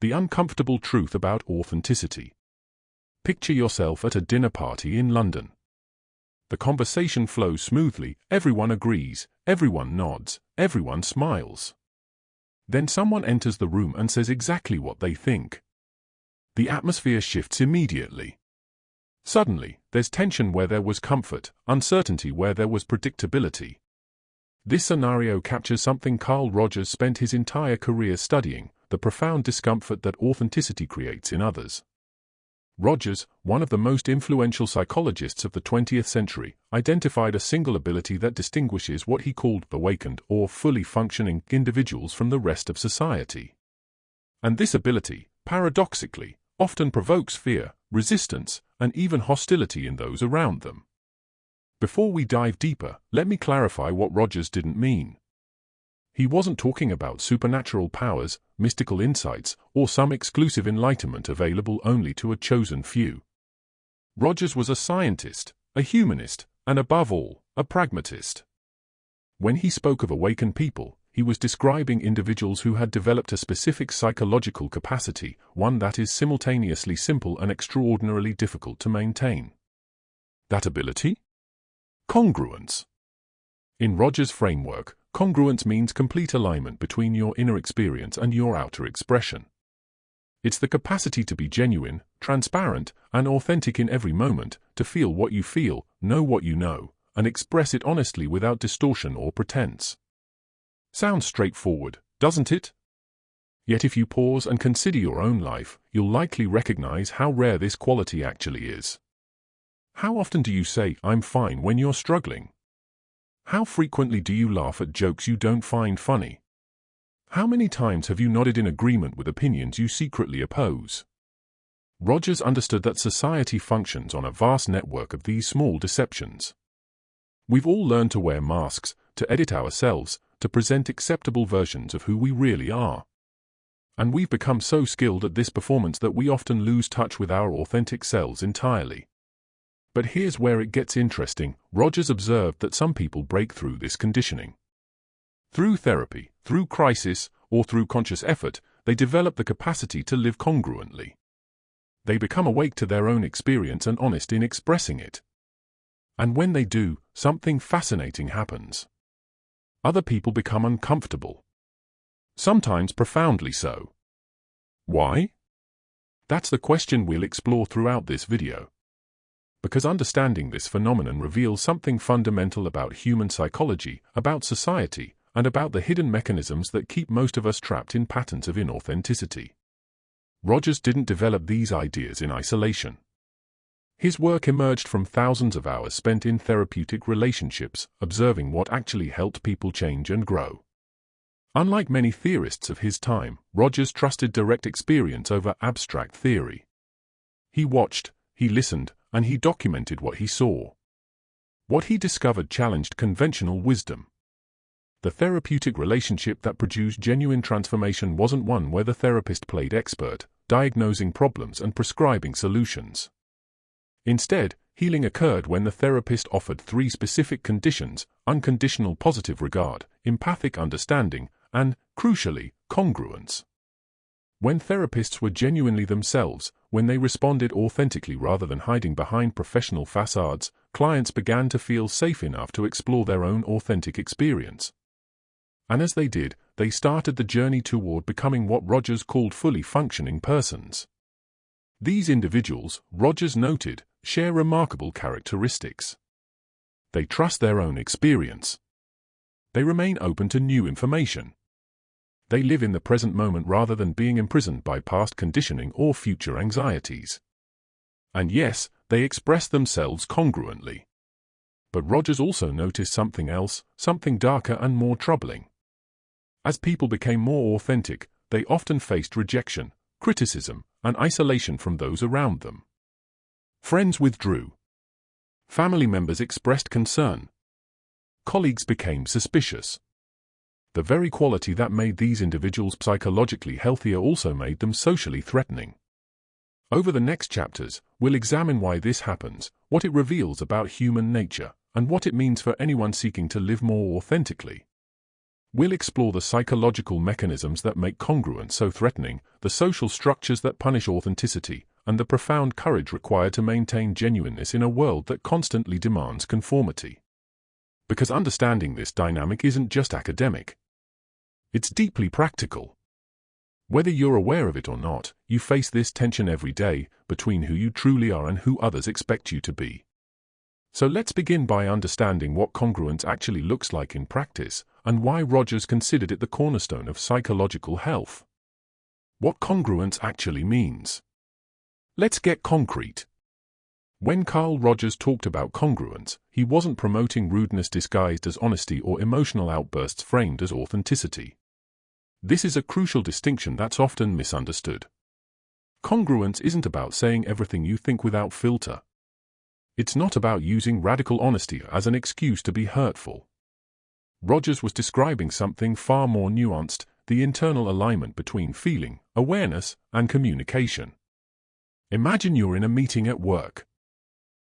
The uncomfortable truth about authenticity. Picture yourself at a dinner party in London. The conversation flows smoothly, everyone agrees, everyone nods, everyone smiles. Then someone enters the room and says exactly what they think. The atmosphere shifts immediately. Suddenly, there's tension where there was comfort, uncertainty where there was predictability. This scenario captures something Carl Rogers spent his entire career studying: the profound discomfort that authenticity creates in others. Rogers, one of the most influential psychologists of the 20th century, identified a single ability that distinguishes what he called awakened or fully functioning individuals from the rest of society. And this ability, paradoxically, often provokes fear, resistance, and even hostility in those around them. Before we dive deeper, let me clarify what Rogers didn't mean. He wasn't talking about supernatural powers, mystical insights, or some exclusive enlightenment available only to a chosen few. Rogers was a scientist, a humanist, and above all, a pragmatist. When he spoke of awakened people, he was describing individuals who had developed a specific psychological capacity, one that is simultaneously simple and extraordinarily difficult to maintain. That ability? Congruence. In Rogers' framework, congruence means complete alignment between your inner experience and your outer expression. It's the capacity to be genuine, transparent, and authentic in every moment, to feel what you feel, know what you know, and express it honestly without distortion or pretense. Sounds straightforward, doesn't it? Yet if you pause and consider your own life, you'll likely recognize how rare this quality actually is. How often do you say, "I'm fine," when you're struggling? How frequently do you laugh at jokes you don't find funny? How many times have you nodded in agreement with opinions you secretly oppose? Rogers understood that society functions on a vast network of these small deceptions. We've all learned to wear masks, to edit ourselves, to present acceptable versions of who we really are. And we've become so skilled at this performance that we often lose touch with our authentic selves entirely. But here's where it gets interesting. Rogers observed that some people break through this conditioning. Through therapy, through crisis, or through conscious effort, they develop the capacity to live congruently. They become awake to their own experience and honest in expressing it. And when they do, something fascinating happens. Other people become uncomfortable. Sometimes profoundly so. Why? That's the question we'll explore throughout this video. Because understanding this phenomenon reveals something fundamental about human psychology, about society, and about the hidden mechanisms that keep most of us trapped in patterns of inauthenticity. Rogers didn't develop these ideas in isolation. His work emerged from thousands of hours spent in therapeutic relationships, observing what actually helped people change and grow. Unlike many theorists of his time, Rogers trusted direct experience over abstract theory. He watched, he listened, and he documented what he saw. What he discovered challenged conventional wisdom. The therapeutic relationship that produced genuine transformation wasn't one where the therapist played expert, diagnosing problems and prescribing solutions. Instead, healing occurred when the therapist offered three specific conditions: unconditional positive regard, empathic understanding, and, crucially, congruence. When therapists were genuinely themselves, when they responded authentically rather than hiding behind professional facades, clients began to feel safe enough to explore their own authentic experience. And as they did, they started the journey toward becoming what Rogers called fully functioning persons. These individuals, Rogers noted, share remarkable characteristics. They trust their own experience. They remain open to new information. They live in the present moment rather than being imprisoned by past conditioning or future anxieties. And yes, they express themselves congruently. But Rogers also noticed something else, something darker and more troubling. As people became more authentic, they often faced rejection, criticism, and isolation from those around them. Friends withdrew. Family members expressed concern. Colleagues became suspicious. The very quality that made these individuals psychologically healthier also made them socially threatening. Over the next chapters, we'll examine why this happens, what it reveals about human nature, and what it means for anyone seeking to live more authentically. We'll explore the psychological mechanisms that make congruence so threatening, the social structures that punish authenticity, and the profound courage required to maintain genuineness in a world that constantly demands conformity. Because understanding this dynamic isn't just academic. It's deeply practical. Whether you're aware of it or not, you face this tension every day between who you truly are and who others expect you to be. So let's begin by understanding what congruence actually looks like in practice, and why Rogers considered it the cornerstone of psychological health. What congruence actually means. Let's get concrete. When Carl Rogers talked about congruence, he wasn't promoting rudeness disguised as honesty or emotional outbursts framed as authenticity. This is a crucial distinction that's often misunderstood. Congruence isn't about saying everything you think without filter. It's not about using radical honesty as an excuse to be hurtful. Rogers was describing something far more nuanced, the internal alignment between feeling, awareness, and communication. Imagine you're in a meeting at work.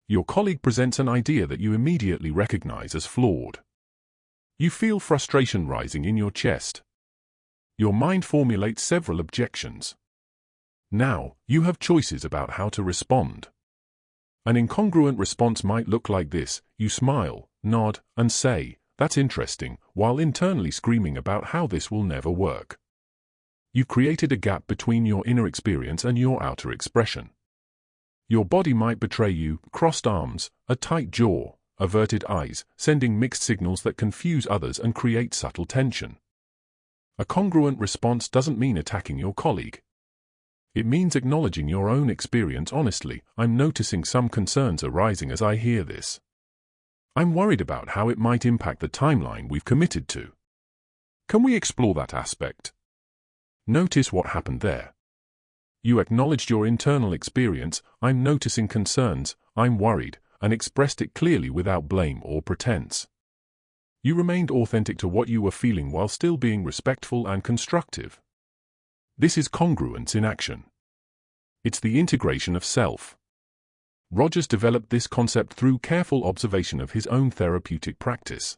Your colleague presents an idea that you immediately recognize as flawed. You feel frustration rising in your chest. Your mind formulates several objections. Now, you have choices about how to respond. An incongruent response might look like this: you smile, nod, and say, "That's interesting," while internally screaming about how this will never work. You've created a gap between your inner experience and your outer expression. Your body might betray you: crossed arms, a tight jaw, averted eyes, sending mixed signals that confuse others and create subtle tension. A congruent response doesn't mean attacking your colleague. It means acknowledging your own experience honestly. "I'm noticing some concerns arising as I hear this. I'm worried about how it might impact the timeline we've committed to. Can we explore that aspect?" Notice what happened there. You acknowledged your internal experience: "I'm noticing concerns, I'm worried," and expressed it clearly without blame or pretense. You remained authentic to what you were feeling while still being respectful and constructive. This is congruence in action. It's the integration of self. Rogers developed this concept through careful observation of his own therapeutic practice.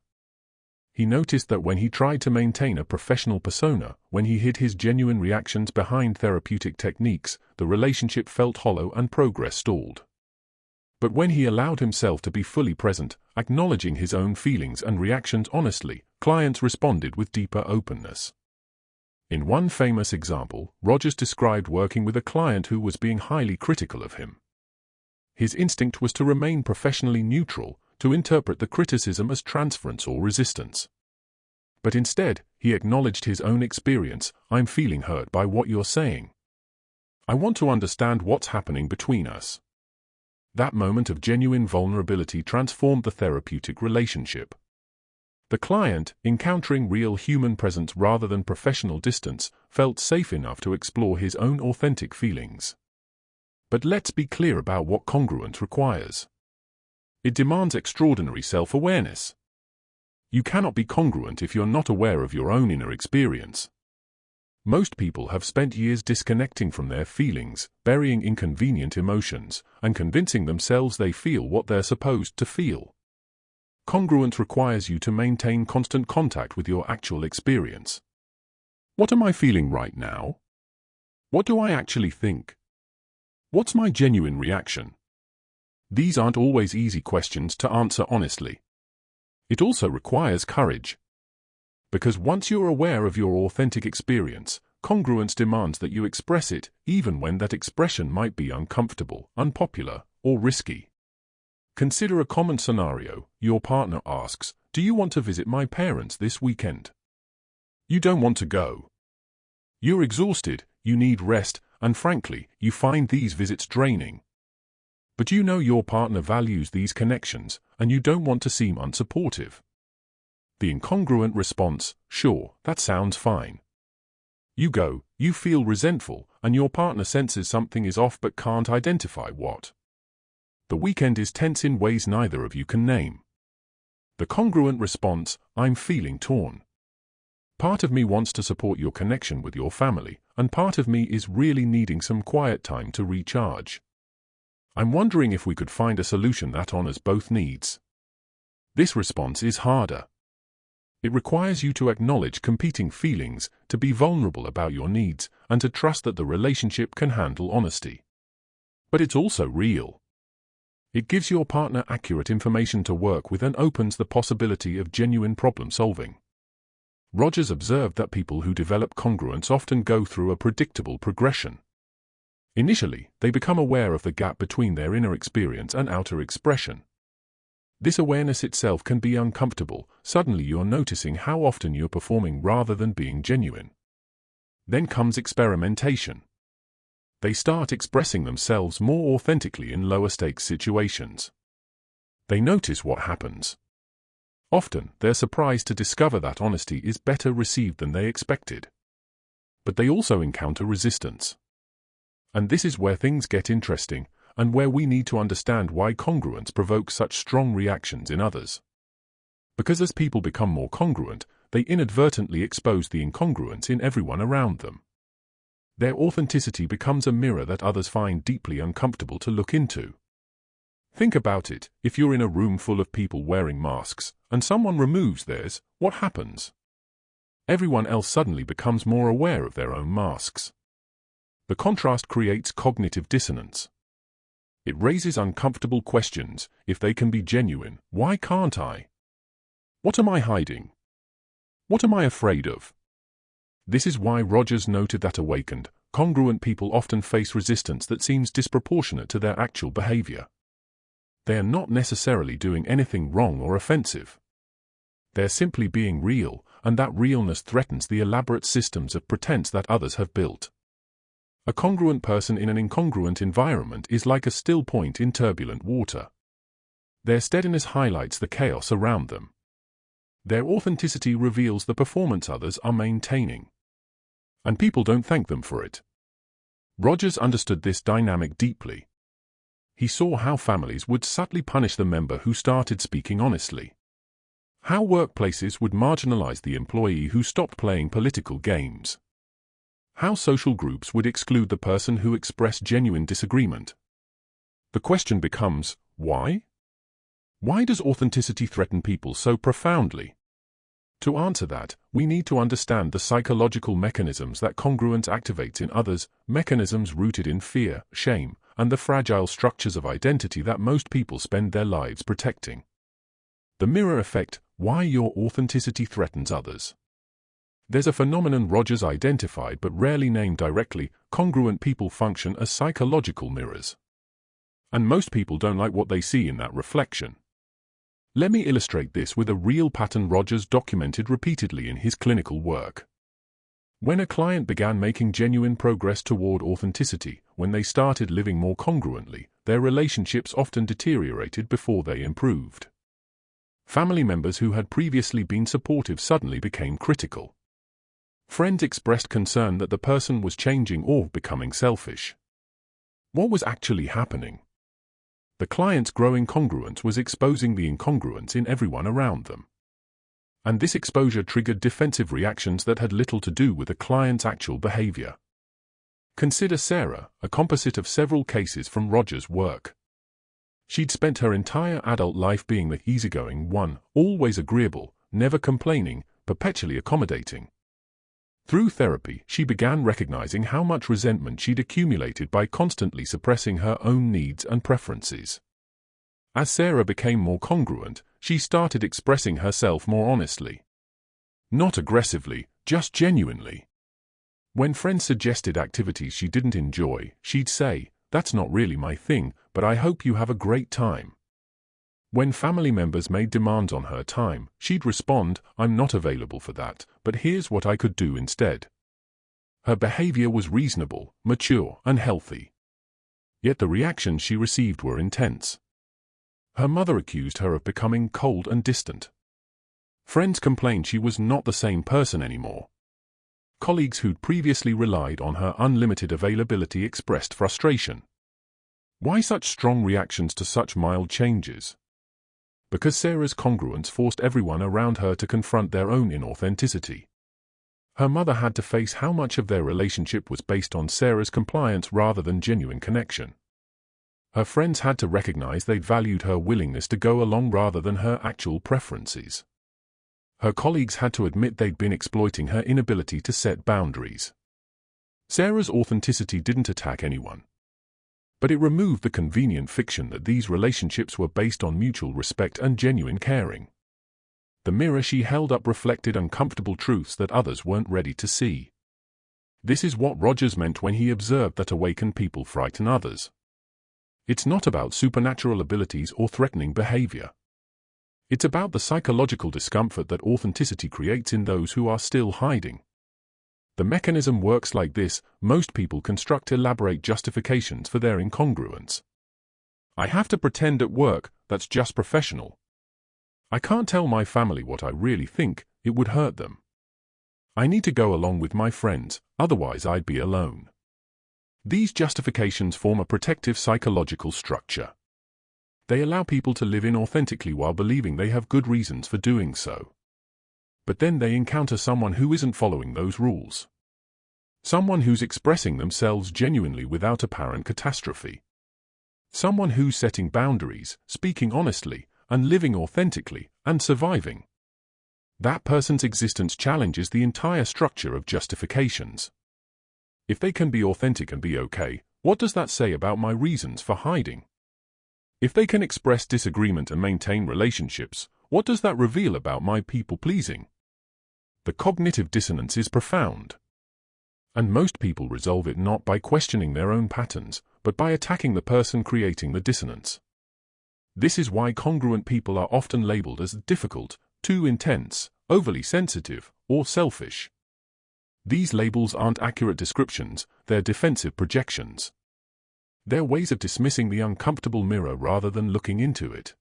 He noticed that when he tried to maintain a professional persona, when he hid his genuine reactions behind therapeutic techniques, the relationship felt hollow and progress stalled. But when he allowed himself to be fully present, acknowledging his own feelings and reactions honestly, clients responded with deeper openness. In one famous example, Rogers described working with a client who was being highly critical of him. His instinct was to remain professionally neutral, to interpret the criticism as transference or resistance. But instead, he acknowledged his own experience: "I'm feeling hurt by what you're saying. I want to understand what's happening between us." That moment of genuine vulnerability transformed the therapeutic relationship. The client, encountering real human presence rather than professional distance, felt safe enough to explore his own authentic feelings. But let's be clear about what congruence requires. It demands extraordinary self-awareness. You cannot be congruent if you're not aware of your own inner experience. Most people have spent years disconnecting from their feelings, burying inconvenient emotions, and convincing themselves they feel what they're supposed to feel. Congruence requires you to maintain constant contact with your actual experience. What am I feeling right now? What do I actually think? What's my genuine reaction? These aren't always easy questions to answer honestly. It also requires courage. Because once you're aware of your authentic experience, congruence demands that you express it, even when that expression might be uncomfortable, unpopular, or risky. Consider a common scenario. Your partner asks, "Do you want to visit my parents this weekend?" You don't want to go. You're exhausted, you need rest, and frankly, you find these visits draining. But you know your partner values these connections, and you don't want to seem unsupportive. The incongruent response: "Sure, that sounds fine." You go, you feel resentful, and your partner senses something is off but can't identify what. The weekend is tense in ways neither of you can name. The congruent response: "I'm feeling torn. Part of me wants to support your connection with your family, and part of me is really needing some quiet time to recharge. I'm wondering if we could find a solution that honors both needs." This response is harder. It requires you to acknowledge competing feelings, to be vulnerable about your needs, and to trust that the relationship can handle honesty. But it's also real. It gives your partner accurate information to work with and opens the possibility of genuine problem solving. Rogers observed that people who develop congruence often go through a predictable progression. Initially, they become aware of the gap between their inner experience and outer expression. This awareness itself can be uncomfortable. Suddenly you're noticing how often you're performing rather than being genuine. Then comes experimentation. They start expressing themselves more authentically in lower-stakes situations. They notice what happens. Often, they're surprised to discover that honesty is better received than they expected. But they also encounter resistance. And this is where things get interesting, and where we need to understand why congruence provokes such strong reactions in others. Because as people become more congruent, they inadvertently expose the incongruence in everyone around them. Their authenticity becomes a mirror that others find deeply uncomfortable to look into. Think about it. If you're in a room full of people wearing masks, and someone removes theirs, what happens? Everyone else suddenly becomes more aware of their own masks. The contrast creates cognitive dissonance. It raises uncomfortable questions. If they can be genuine, why can't I? What am I hiding? What am I afraid of? This is why Rogers noted that awakened, congruent people often face resistance that seems disproportionate to their actual behavior. They are not necessarily doing anything wrong or offensive. They're simply being real, and that realness threatens the elaborate systems of pretense that others have built. A congruent person in an incongruent environment is like a still point in turbulent water. Their steadiness highlights the chaos around them. Their authenticity reveals the performance others are maintaining. And people don't thank them for it. Rogers understood this dynamic deeply. He saw how families would subtly punish the member who started speaking honestly. How workplaces would marginalize the employee who stopped playing political games. How social groups would exclude the person who expressed genuine disagreement. The question becomes, why? Why does authenticity threaten people so profoundly? To answer that, we need to understand the psychological mechanisms that congruence activates in others, mechanisms rooted in fear, shame, and the fragile structures of identity that most people spend their lives protecting. The mirror effect, why your authenticity threatens others. There's a phenomenon Rogers identified but rarely named directly. Congruent people function as psychological mirrors. And most people don't like what they see in that reflection. Let me illustrate this with a real pattern Rogers documented repeatedly in his clinical work. When a client began making genuine progress toward authenticity, when they started living more congruently, their relationships often deteriorated before they improved. Family members who had previously been supportive suddenly became critical. Friends expressed concern that the person was changing or becoming selfish. What was actually happening? The client's growing congruence was exposing the incongruence in everyone around them. And this exposure triggered defensive reactions that had little to do with the client's actual behavior. Consider Sarah, a composite of several cases from Rogers' work. She'd spent her entire adult life being the easygoing one, always agreeable, never complaining, perpetually accommodating. Through therapy, she began recognizing how much resentment she'd accumulated by constantly suppressing her own needs and preferences. As Sarah became more congruent, she started expressing herself more honestly. Not aggressively, just genuinely. When friends suggested activities she didn't enjoy, she'd say, "That's not really my thing, but I hope you have a great time." When family members made demands on her time, she'd respond, "I'm not available for that, but here's what I could do instead." Her behavior was reasonable, mature, and healthy. Yet the reactions she received were intense. Her mother accused her of becoming cold and distant. Friends complained she was not the same person anymore. Colleagues who'd previously relied on her unlimited availability expressed frustration. Why such strong reactions to such mild changes? Because Sarah's congruence forced everyone around her to confront their own inauthenticity. Her mother had to face how much of their relationship was based on Sarah's compliance rather than genuine connection. Her friends had to recognize they'd valued her willingness to go along rather than her actual preferences. Her colleagues had to admit they'd been exploiting her inability to set boundaries. Sarah's authenticity didn't attack anyone, but it removed the convenient fiction that these relationships were based on mutual respect and genuine caring. The mirror she held up reflected uncomfortable truths that others weren't ready to see. This is what Rogers meant when he observed that awakened people frighten others. It's not about supernatural abilities or threatening behavior. It's about the psychological discomfort that authenticity creates in those who are still hiding. The mechanism works like this: most people construct elaborate justifications for their incongruence. I have to pretend at work, that's just professional. I can't tell my family what I really think, it would hurt them. I need to go along with my friends, otherwise I'd be alone. These justifications form a protective psychological structure. They allow people to live inauthentically while believing they have good reasons for doing so. But then they encounter someone who isn't following those rules. Someone who's expressing themselves genuinely without apparent catastrophe. Someone who's setting boundaries, speaking honestly, and living authentically, and surviving. That person's existence challenges the entire structure of justifications. If they can be authentic and be okay, what does that say about my reasons for hiding? If they can express disagreement and maintain relationships, what does that reveal about my people-pleasing? The cognitive dissonance is profound. And most people resolve it not by questioning their own patterns, but by attacking the person creating the dissonance. This is why congruent people are often labeled as difficult, too intense, overly sensitive, or selfish. These labels aren't accurate descriptions, they're defensive projections. They're ways of dismissing the uncomfortable mirror rather than looking into it.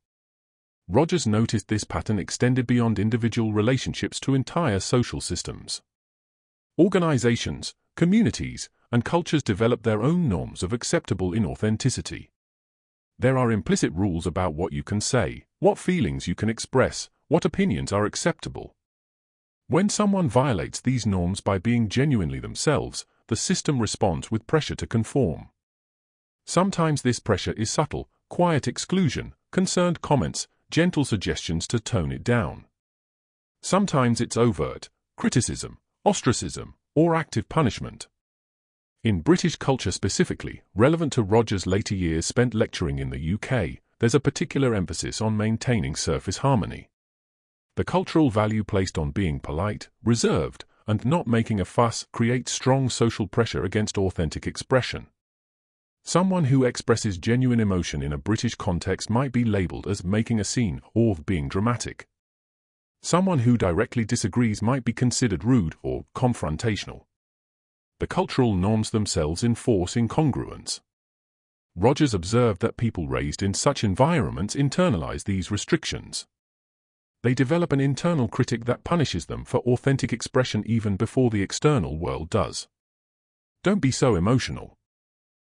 Rogers noticed this pattern extended beyond individual relationships to entire social systems. Organizations, communities, and cultures develop their own norms of acceptable inauthenticity. There are implicit rules about what you can say, what feelings you can express, what opinions are acceptable. When someone violates these norms by being genuinely themselves, the system responds with pressure to conform. Sometimes this pressure is subtle, quiet exclusion, concerned comments, gentle suggestions to tone it down. Sometimes it's overt, criticism, ostracism, or active punishment. In British culture specifically, relevant to Rogers' later years spent lecturing in the UK, there's a particular emphasis on maintaining surface harmony. The cultural value placed on being polite, reserved, and not making a fuss creates strong social pressure against authentic expression. Someone who expresses genuine emotion in a British context might be labeled as making a scene or being dramatic. Someone who directly disagrees might be considered rude or confrontational. The cultural norms themselves enforce incongruence. Rogers observed that people raised in such environments internalize these restrictions. They develop an internal critic that punishes them for authentic expression even before the external world does. Don't be so emotional.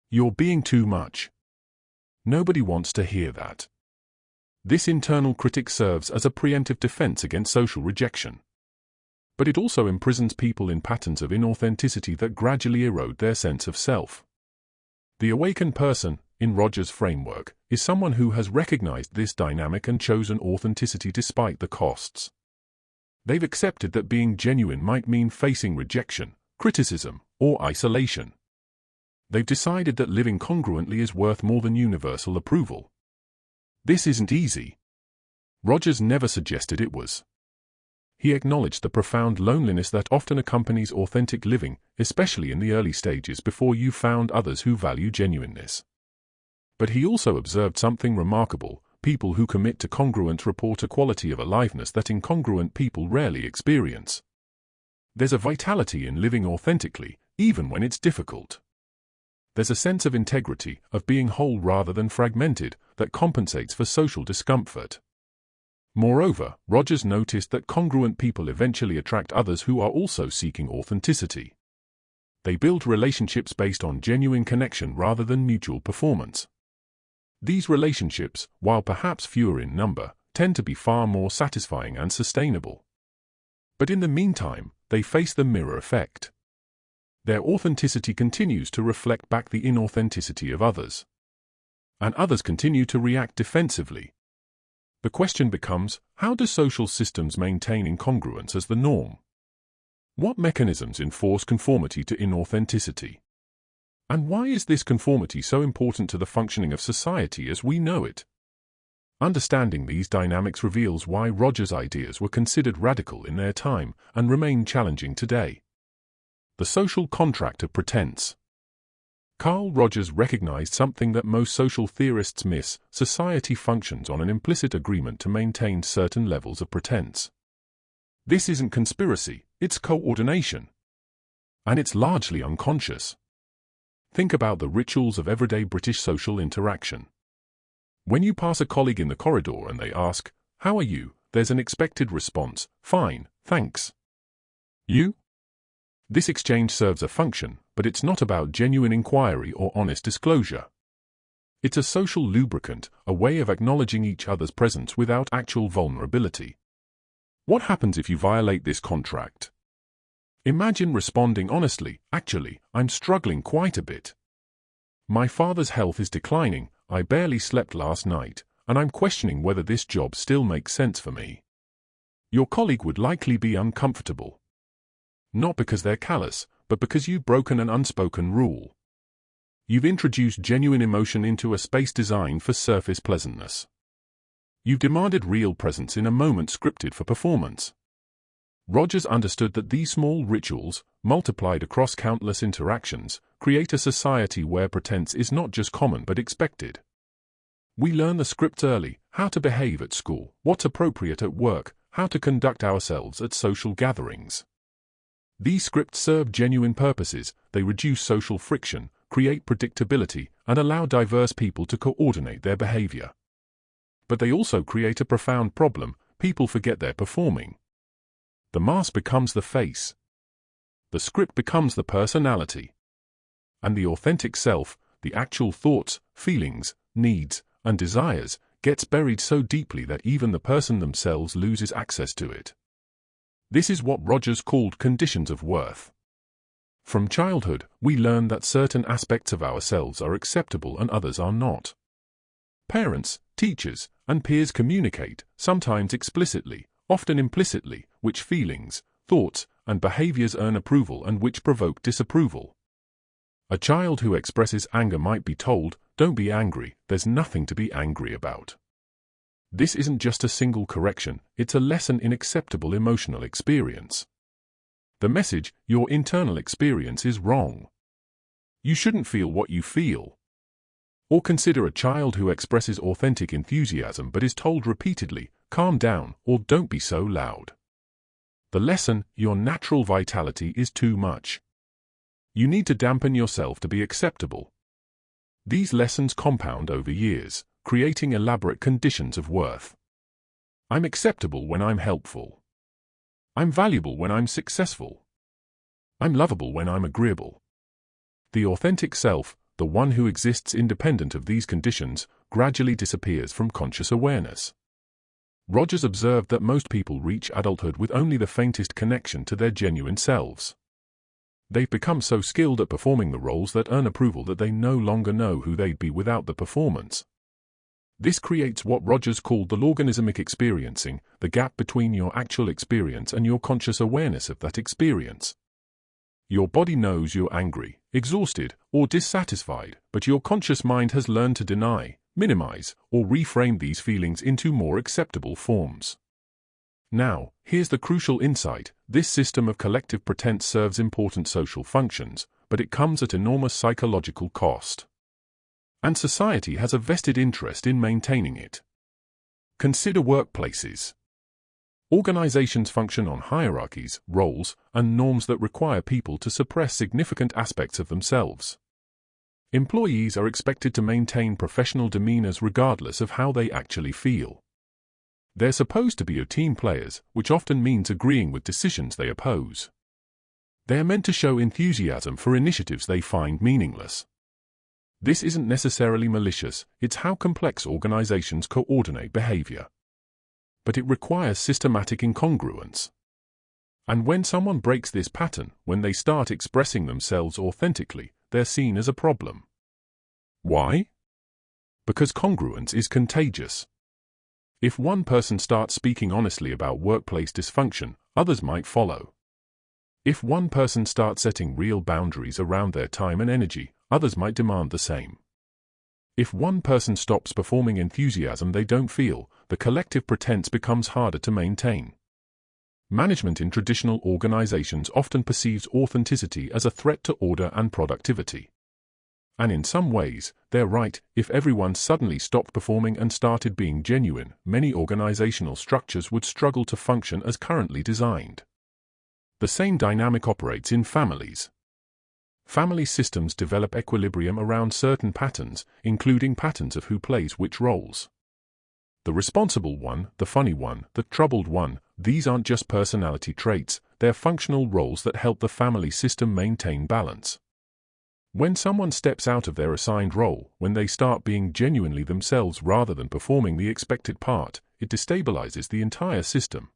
You're being too much. Nobody wants to hear that. This internal critic serves as a preemptive defense against social rejection. But it also imprisons people in patterns of inauthenticity that gradually erode their sense of self. The awakened person, in Rogers' framework, is someone who has recognized this dynamic and chosen authenticity despite the costs. They've accepted that being genuine might mean facing rejection, criticism, or isolation. They've decided that living congruently is worth more than universal approval. This isn't easy. Rogers never suggested it was. He acknowledged the profound loneliness that often accompanies authentic living, especially in the early stages before you found others who value genuineness. But he also observed something remarkable: people who commit to congruence report a quality of aliveness that incongruent people rarely experience. There's a vitality in living authentically, even when it's difficult. There's a sense of integrity, of being whole rather than fragmented, that compensates for social discomfort. Moreover, Rogers noticed that congruent people eventually attract others who are also seeking authenticity. They build relationships based on genuine connection rather than mutual performance. These relationships, while perhaps fewer in number, tend to be far more satisfying and sustainable. But in the meantime, they face the mirror effect. Their authenticity continues to reflect back the inauthenticity of others. And others continue to react defensively. The question becomes, how do social systems maintain incongruence as the norm? What mechanisms enforce conformity to inauthenticity? And why is this conformity so important to the functioning of society as we know it? Understanding these dynamics reveals why Rogers' ideas were considered radical in their time and remain challenging today. The social contract of pretense. Carl Rogers recognized something that most social theorists miss: society functions on an implicit agreement to maintain certain levels of pretense. This isn't conspiracy, it's coordination. And it's largely unconscious. Think about the rituals of everyday British social interaction. When you pass a colleague in the corridor and they ask, "How are you?" there's an expected response, "Fine, thanks." You? This exchange serves a function, but it's not about genuine inquiry or honest disclosure. It's a social lubricant, a way of acknowledging each other's presence without actual vulnerability. What happens if you violate this contract? Imagine responding honestly, "Actually, I'm struggling quite a bit. My father's health is declining, I barely slept last night, and I'm questioning whether this job still makes sense for me." Your colleague would likely be uncomfortable. Not because they're callous, but because you've broken an unspoken rule. You've introduced genuine emotion into a space designed for surface pleasantness. You've demanded real presence in a moment scripted for performance. Rogers understood that these small rituals, multiplied across countless interactions, create a society where pretense is not just common but expected. We learn the scripts early: how to behave at school, what's appropriate at work, how to conduct ourselves at social gatherings. These scripts serve genuine purposes: they reduce social friction, create predictability, and allow diverse people to coordinate their behavior. But they also create a profound problem: people forget they're performing. The mask becomes the face. The script becomes the personality. And the authentic self, the actual thoughts, feelings, needs, and desires, gets buried so deeply that even the person themselves loses access to it. This is what Rogers called conditions of worth. From childhood, we learn that certain aspects of ourselves are acceptable and others are not. Parents, teachers, and peers communicate, sometimes explicitly, often implicitly, which feelings, thoughts, and behaviors earn approval and which provoke disapproval. A child who expresses anger might be told, "Don't be angry, there's nothing to be angry about." This isn't just a single correction, it's a lesson in acceptable emotional experience. The message: your internal experience is wrong. You shouldn't feel what you feel. Or consider a child who expresses authentic enthusiasm but is told repeatedly, "Calm down," or "Don't be so loud." The lesson: your natural vitality is too much. You need to dampen yourself to be acceptable. These lessons compound over years, creating elaborate conditions of worth. I'm acceptable when I'm helpful. I'm valuable when I'm successful. I'm lovable when I'm agreeable. The authentic self, the one who exists independent of these conditions, gradually disappears from conscious awareness. Rogers observed that most people reach adulthood with only the faintest connection to their genuine selves. They've become so skilled at performing the roles that earn approval that they no longer know who they'd be without the performance. This creates what Rogers called the logarithmic experiencing, the gap between your actual experience and your conscious awareness of that experience. Your body knows you're angry, exhausted, or dissatisfied, but your conscious mind has learned to deny, minimize, or reframe these feelings into more acceptable forms. Now, here's the crucial insight: this system of collective pretense serves important social functions, but it comes at enormous psychological cost. And society has a vested interest in maintaining it. Consider workplaces. Organizations function on hierarchies, roles, and norms that require people to suppress significant aspects of themselves. Employees are expected to maintain professional demeanors regardless of how they actually feel. They're supposed to be team players, which often means agreeing with decisions they oppose. They're meant to show enthusiasm for initiatives they find meaningless. This isn't necessarily malicious, it's how complex organizations coordinate behavior. But it requires systematic incongruence. And when someone breaks this pattern, when they start expressing themselves authentically, they're seen as a problem. Why? Because congruence is contagious. If one person starts speaking honestly about workplace dysfunction, others might follow. If one person starts setting real boundaries around their time and energy, others might demand the same. If one person stops performing enthusiasm they don't feel, the collective pretense becomes harder to maintain. Management in traditional organizations often perceives authenticity as a threat to order and productivity. And in some ways, they're right. If everyone suddenly stopped performing and started being genuine, many organizational structures would struggle to function as currently designed. The same dynamic operates in families. Family systems develop equilibrium around certain patterns, including patterns of who plays which roles. The responsible one, the funny one, the troubled one, these aren't just personality traits, they're functional roles that help the family system maintain balance. When someone steps out of their assigned role, when they start being genuinely themselves rather than performing the expected part, it destabilizes the entire system.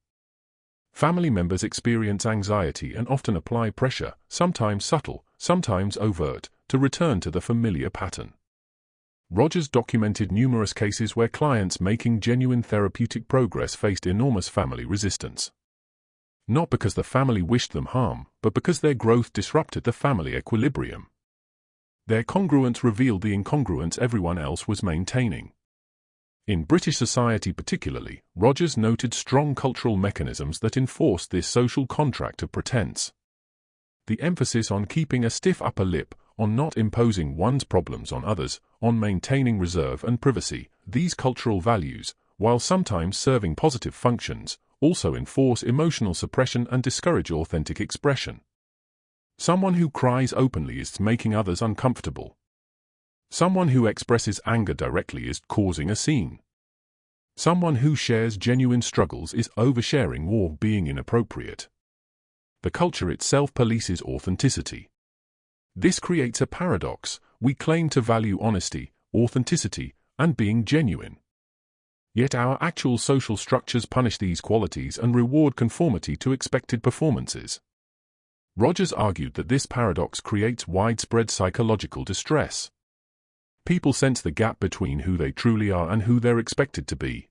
Family members experience anxiety and often apply pressure, sometimes subtle, sometimes overt, to return to the familiar pattern. Rogers documented numerous cases where clients making genuine therapeutic progress faced enormous family resistance. Not because the family wished them harm, but because their growth disrupted the family equilibrium. Their congruence revealed the incongruence everyone else was maintaining. In British society particularly, Rogers noted strong cultural mechanisms that enforced this social contract of pretense. The emphasis on keeping a stiff upper lip, on not imposing one's problems on others, on maintaining reserve and privacy, these cultural values, while sometimes serving positive functions, also enforce emotional suppression and discourage authentic expression. Someone who cries openly is making others uncomfortable. Someone who expresses anger directly is causing a scene. Someone who shares genuine struggles is oversharing or being inappropriate. The culture itself polices authenticity. This creates a paradox. We claim to value honesty, authenticity, and being genuine. Yet our actual social structures punish these qualities and reward conformity to expected performances. Rogers argued that this paradox creates widespread psychological distress. People sense the gap between who they truly are and who they're expected to be.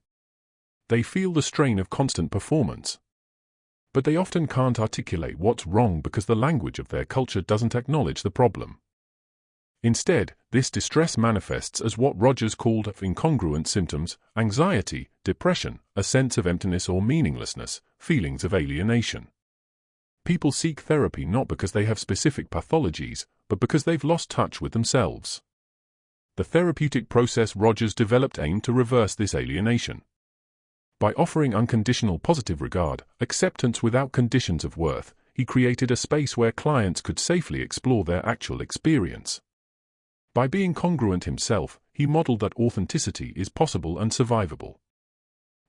They feel the strain of constant performance. But they often can't articulate what's wrong because the language of their culture doesn't acknowledge the problem. Instead, this distress manifests as what Rogers called incongruent symptoms: anxiety, depression, a sense of emptiness or meaninglessness, feelings of alienation. People seek therapy not because they have specific pathologies, but because they've lost touch with themselves. The therapeutic process Rogers developed aimed to reverse this alienation. By offering unconditional positive regard, acceptance without conditions of worth, he created a space where clients could safely explore their actual experience. By being congruent himself, he modeled that authenticity is possible and survivable.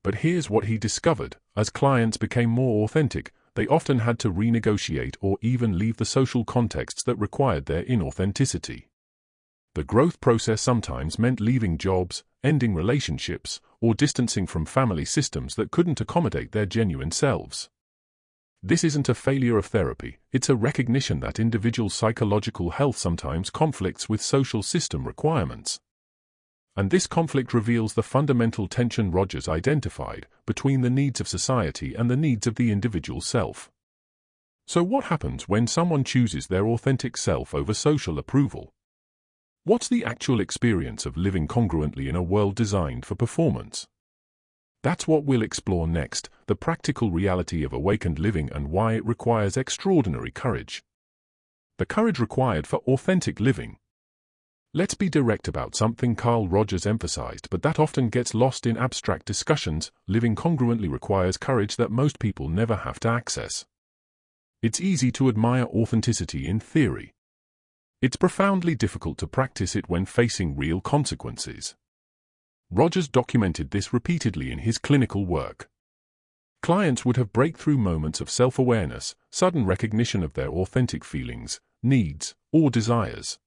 But here's what he discovered: as clients became more authentic, they often had to renegotiate or even leave the social contexts that required their inauthenticity. The growth process sometimes meant leaving jobs, ending relationships, or distancing from family systems that couldn't accommodate their genuine selves. This isn't a failure of therapy, it's a recognition that individual psychological health sometimes conflicts with social system requirements. And this conflict reveals the fundamental tension Rogers identified between the needs of society and the needs of the individual self. So what happens when someone chooses their authentic self over social approval? What's the actual experience of living congruently in a world designed for performance? That's what we'll explore next: the practical reality of awakened living and why it requires extraordinary courage. The courage required for authentic living. Let's be direct about something Carl Rogers emphasized, but that often gets lost in abstract discussions. Living congruently requires courage that most people never have to access. It's easy to admire authenticity in theory. It's profoundly difficult to practice it when facing real consequences. Rogers documented this repeatedly in his clinical work. Clients would have breakthrough moments of self-awareness, sudden recognition of their authentic feelings, needs, or desires.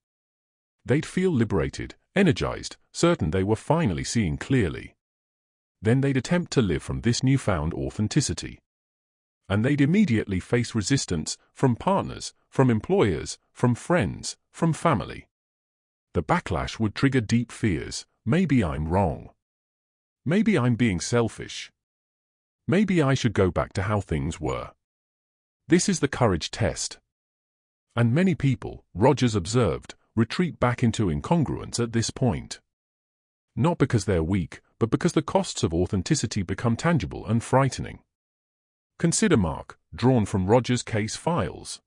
They'd feel liberated, energized, certain they were finally seeing clearly. Then they'd attempt to live from this newfound authenticity. And they'd immediately face resistance from partners, from employers, from friends, from family. The backlash would trigger deep fears: maybe I'm wrong. Maybe I'm being selfish. Maybe I should go back to how things were. This is the courage test. And many people, Rogers observed, retreat back into incongruence at this point. Not because they're weak, but because the costs of authenticity become tangible and frightening. Consider Mark, drawn from Rogers' case files.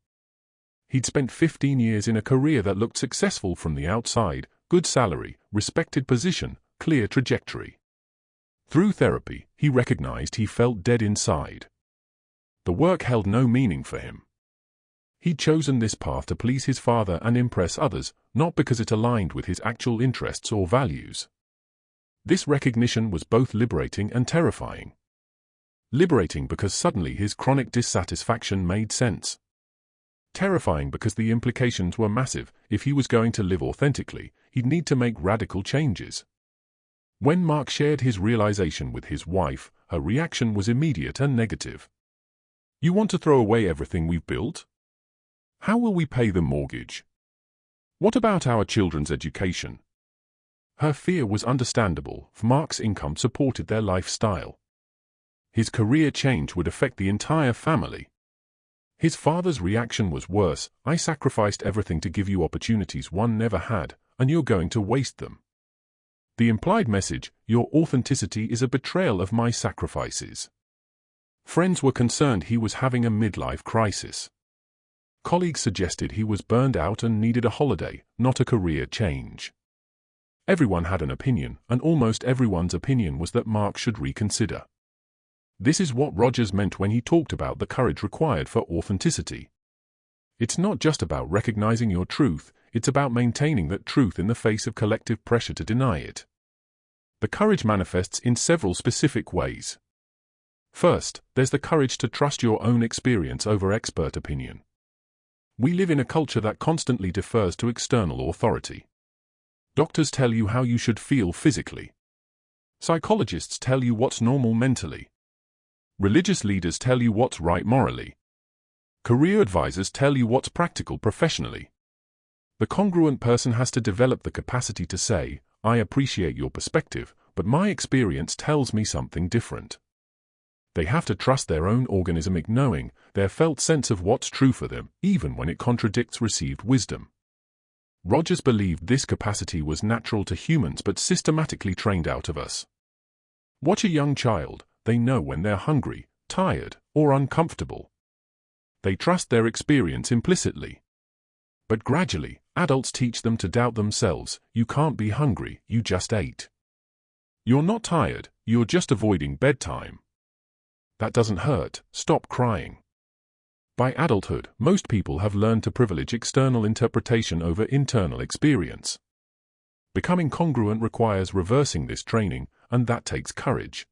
He'd spent 15 years in a career that looked successful from the outside, good salary, respected position, clear trajectory. Through therapy, he recognized he felt dead inside. The work held no meaning for him. He'd chosen this path to please his father and impress others, not because it aligned with his actual interests or values. This recognition was both liberating and terrifying. Liberating because suddenly his chronic dissatisfaction made sense. Terrifying because the implications were massive. If he was going to live authentically, he'd need to make radical changes. When Mark shared his realization with his wife, her reaction was immediate and negative. "You want to throw away everything we've built? How will we pay the mortgage? What about our children's education?" Her fear was understandable, for Mark's income supported their lifestyle. His career change would affect the entire family. His father's reaction was worse. "I sacrificed everything to give you opportunities one never had, and you're going to waste them." The implied message, "Your authenticity is a betrayal of my sacrifices." Friends were concerned he was having a midlife crisis. Colleagues suggested he was burned out and needed a holiday, not a career change. Everyone had an opinion, and almost everyone's opinion was that Mark should reconsider. This is what Rogers meant when he talked about the courage required for authenticity. It's not just about recognizing your truth, it's about maintaining that truth in the face of collective pressure to deny it. The courage manifests in several specific ways. First, there's the courage to trust your own experience over expert opinion. We live in a culture that constantly defers to external authority. Doctors tell you how you should feel physically. Psychologists tell you what's normal mentally. Religious leaders tell you what's right morally. Career advisors tell you what's practical professionally. The congruent person has to develop the capacity to say, "I appreciate your perspective, but my experience tells me something different." They have to trust their own organismic knowing, their felt sense of what's true for them, even when it contradicts received wisdom. Rogers believed this capacity was natural to humans but systematically trained out of us. Watch a young child, they know when they're hungry, tired, or uncomfortable. They trust their experience implicitly. But gradually, adults teach them to doubt themselves. "You can't be hungry, you just ate. You're not tired, you're just avoiding bedtime. That doesn't hurt, stop crying." By adulthood, most people have learned to privilege external interpretation over internal experience. Becoming congruent requires reversing this training, and that takes courage.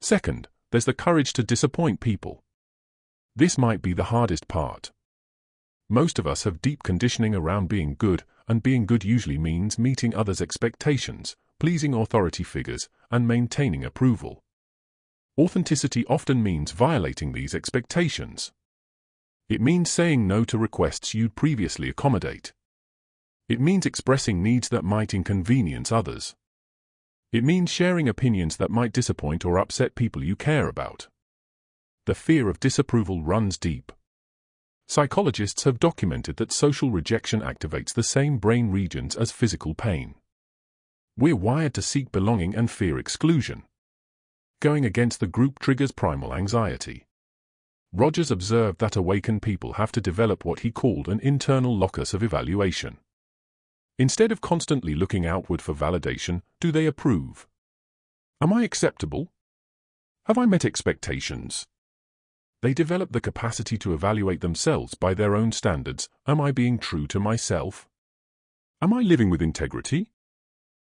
Second, there's the courage to disappoint people. This might be the hardest part. Most of us have deep conditioning around being good, and being good usually means meeting others' expectations, pleasing authority figures, and maintaining approval. Authenticity often means violating these expectations. It means saying no to requests you'd previously accommodate. It means expressing needs that might inconvenience others. It means sharing opinions that might disappoint or upset people you care about. The fear of disapproval runs deep. Psychologists have documented that social rejection activates the same brain regions as physical pain. We're wired to seek belonging and fear exclusion. Going against the group triggers primal anxiety. Rogers observed that awakened people have to develop what he called an internal locus of evaluation. Instead of constantly looking outward for validation, do they approve? Am I acceptable? Have I met expectations? They develop the capacity to evaluate themselves by their own standards. Am I being true to myself? Am I living with integrity?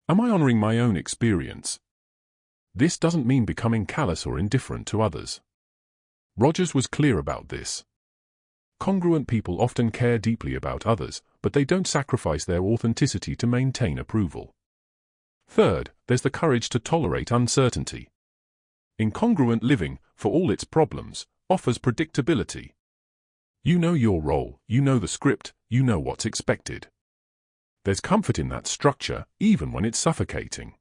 Am I honoring my own experience? This doesn't mean becoming callous or indifferent to others. Rogers was clear about this. Congruent people often care deeply about others, but they don't sacrifice their authenticity to maintain approval. Third, there's the courage to tolerate uncertainty. Incongruent living, for all its problems, offers predictability. You know your role, you know the script, you know what's expected. There's comfort in that structure, even when it's suffocating.